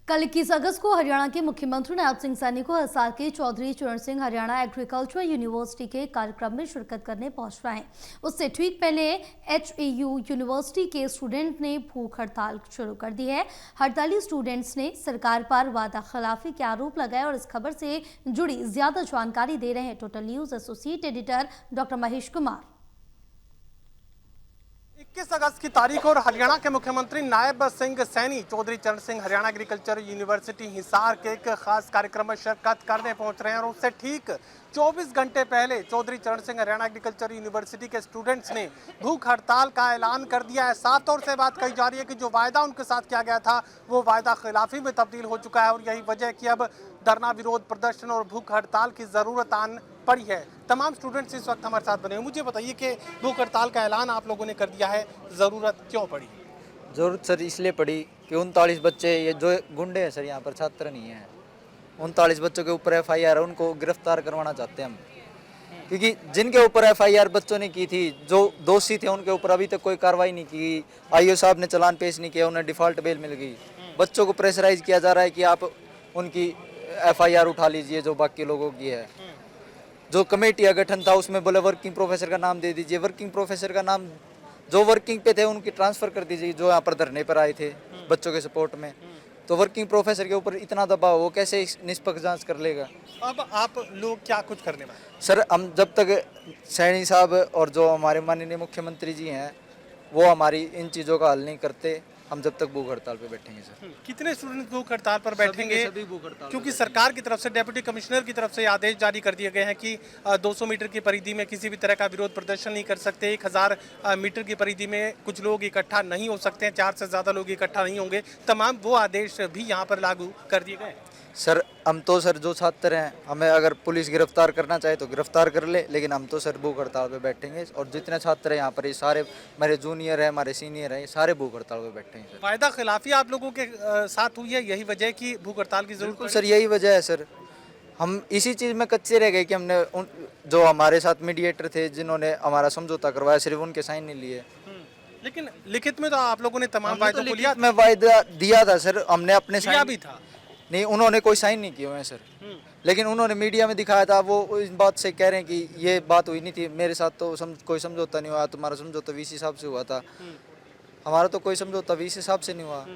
कल 21 अगस्त को हरियाणा के मुख्यमंत्री नायब सिंह सैनी को हिसार के चौधरी चरण सिंह हरियाणा एग्रीकल्चर यूनिवर्सिटी के कार्यक्रम में शिरकत करने पहुंच रहे हैं। उससे ठीक पहले HAU यूनिवर्सिटी के स्टूडेंट ने भूख हड़ताल शुरू कर दी है। हड़ताली स्टूडेंट्स ने सरकार पर वादा खिलाफी के आरोप लगाए और इस खबर से जुड़ी ज्यादा जानकारी दे रहे हैं total news associate editor doctor Mahesh Kumar. 21 अगस्त की तारीख और हरियाणा के मुख्यमंत्री नायब सिंह सैनी चौधरी चरण सिंह हरियाणा एग्रीकल्चर यूनिवर्सिटी हिसार के एक खास कार्यक्रम में शिरकत करने पहुंच रहे हैं और उससे ठीक 24 घंटे पहले चौधरी चरण सिंह हरियाणा एग्रीकल्चर यूनिवर्सिटी के स्टूडेंट्स ने भूख हड़ताल का ऐलान कर दिया है। साफ तौर से बात कही जा रही है कि जो वायदा उनके साथ किया गया था वो वायदा खिलाफी में तब्दील हो चुका है और यही वजह है कि अब धरना विरोध प्रदर्शन और भूख हड़ताल की जरूरत आन पड़ी है। तमाम स्टूडेंट्स इस वक्त हमारे साथ बने हुए। मुझे बताइए कि भूख हड़ताल का ऐलान आप लोगों ने कर दिया है, जरूरत क्यों पड़ी? जरूरत सर इसलिए पड़ी कि 39 बच्चे, ये जो गुंडे हैं सर, यहाँ पर छात्र नहीं है, 39 बच्चों के ऊपर FIR है, उनको गिरफ्तार करवाना चाहते हैं हम। क्योंकि जिनके ऊपर FIR बच्चों ने की थी, जो दोषी थे, उनके ऊपर अभी तक कोई कार्रवाई नहीं की। IO साहब ने चालान पेश नहीं किया, उन्हें डिफॉल्ट बेल मिल गई। बच्चों को प्रेशराइज किया जा रहा है कि आप उनकी FIR उठा लीजिए जो बाकी लोगों की है। जो कमेटी का गठन था उसमें बोले वर्किंग प्रोफेसर का नाम दे दीजिए। वर्किंग प्रोफेसर का नाम, जो वर्किंग पे थे उनकी ट्रांसफर कर दीजिए, जो यहाँ पर धरने पर आए थे बच्चों के सपोर्ट में। तो वर्किंग प्रोफेसर के ऊपर इतना दबाव, वो कैसे निष्पक्ष जांच कर लेगा? अब आप लोग क्या कुछ करने वाले? सर हम जब तक सैनी साहब और जो हमारे माननीय मुख्यमंत्री जी हैं वो हमारी इन चीज़ों का हल नहीं करते, हम जब तक भूख हड़ताल पे बैठेंगे सर। कितने स्टूडेंट भूख हड़ताल पर बैठेंगे? सभी भूख हड़ताल, क्योंकि सरकार की तरफ से, डेप्यूटी कमिश्नर की तरफ से आदेश जारी कर दिए गए हैं कि 200 मीटर की परिधि में किसी भी तरह का विरोध प्रदर्शन नहीं कर सकते। 1000 मीटर की परिधि में कुछ लोग इकट्ठा नहीं हो सकते हैं, 4 से ज़्यादा लोग इकट्ठा नहीं होंगे। तमाम वो आदेश भी यहाँ पर लागू कर दिए गए। सर हम तो सर जो छात्र हैं, हमें अगर पुलिस गिरफ्तार करना चाहे तो गिरफ्तार कर ले, लेकिन हम तो सर भूख हड़ताल पे बैठेंगे। और जितने छात्र हैं यहाँ पर, ये सारे मेरे जूनियर हैं, हमारे सीनियर हैं, ये सारे भूख हड़ताल पे बैठेंगे सर। वायदा खिलाफी आप लोगों के साथ हुई है, यही वजह की भूख हड़ताल की जरूरत? सर यही वजह है सर, हम इसी चीज़ में कच्चे रह गए कि हमने जो हमारे साथ मीडिएटर थे, जिन्होंने हमारा समझौता करवाया, सिर्फ उनके साइन नहीं लिए। लेकिन लिखित में तो आप लोगों ने तमाम वायदों को लिया। मैं वायदा दिया था सर, हमने अपने साइन भी था। नहीं, उन्होंने कोई साइन नहीं किए हुए हैं सर। लेकिन उन्होंने मीडिया में दिखाया था, वो इस बात से कह रहे हैं कि ये बात हुई नहीं थी, मेरे साथ तो कोई समझौता नहीं हुआ, तुम्हारा समझौता VC साहब से हुआ था। हमारा तो कोई समझौता VC साहब से नहीं हुआ।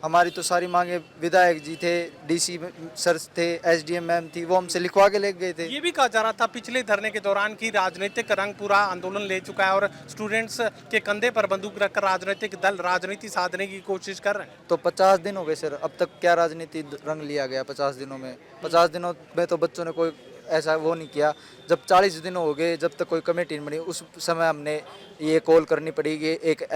हमारी तो सारी मांगे, विधायक जी थे, DC सर थे, SDM मैम थी, वो हमसे लिखवा के ले गए थे। ये भी कहा जा रहा था पिछले धरने के दौरान कि राजनीतिक रंग पूरा आंदोलन ले चुका है और स्टूडेंट्स के कंधे पर बंदूक रखकर राजनीतिक दल राजनीति साधने की कोशिश कर रहे हैं। तो 50 दिन हो गए सर, अब तक क्या राजनीति रंग लिया गया 50 दिनों में? 50 दिनों में तो बच्चों ने कोई ऐसा वो नहीं किया। जब 40 दिन हो गए, जब तक कोई कमेटी नहीं बनी, उस समय हमने ये कॉल करनी पड़ी कि एक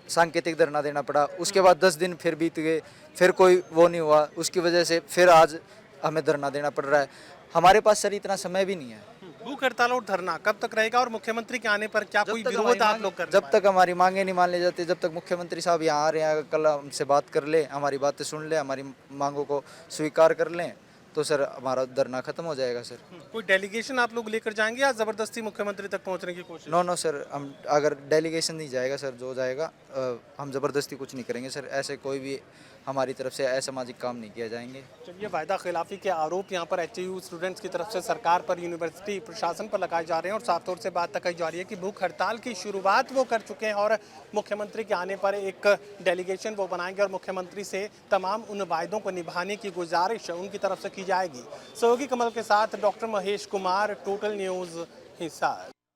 सांकेतिक धरना देना पड़ा। उसके बाद 10 दिन फिर बीत गए, फिर कोई वो नहीं हुआ, उसकी वजह से फिर आज हमें धरना देना पड़ रहा है। हमारे पास सर इतना समय भी नहीं है। भूख हड़ताल और धरना कब तक रहेगा और मुख्यमंत्री के आने पर क्या कोई विरोध आप लोग कर? जब तक हमारी मांगे नहीं मान ली जाती, जब तक मुख्यमंत्री साहब यहाँ आ रहे हैं, कल हमसे बात कर ले, हमारी बातें सुन ले, हमारी मांगों को स्वीकार कर लें, तो सर हमारा धरना खत्म हो जाएगा सर। कोई डेलीगेशन आप लोग लेकर जाएंगे या जबरदस्ती मुख्यमंत्री तक पहुंचने की कोशिश? नो सर, हम अगर डेलीगेशन नहीं जाएगा सर, जो जाएगा हम जबरदस्ती कुछ नहीं करेंगे सर। ऐसे कोई भी हमारी तरफ से असामाजिक काम नहीं किया जाएंगे। चलिए, वायदा खिलाफी के आरोप यहाँ पर HAU स्टूडेंट्स की तरफ से सरकार पर, यूनिवर्सिटी प्रशासन पर लगाए जा रहे हैं और साफ तौर से बात कही जा रही है कि भूख हड़ताल की शुरुआत वो कर चुके हैं और मुख्यमंत्री के आने पर एक डेलीगेशन वो बनाएंगे और मुख्यमंत्री से तमाम उन वायदों को निभाने की गुजारिश उनकी तरफ से की जाएगी। सहयोगी कमल के साथ doctor Mahesh Kumar, total news Hisar.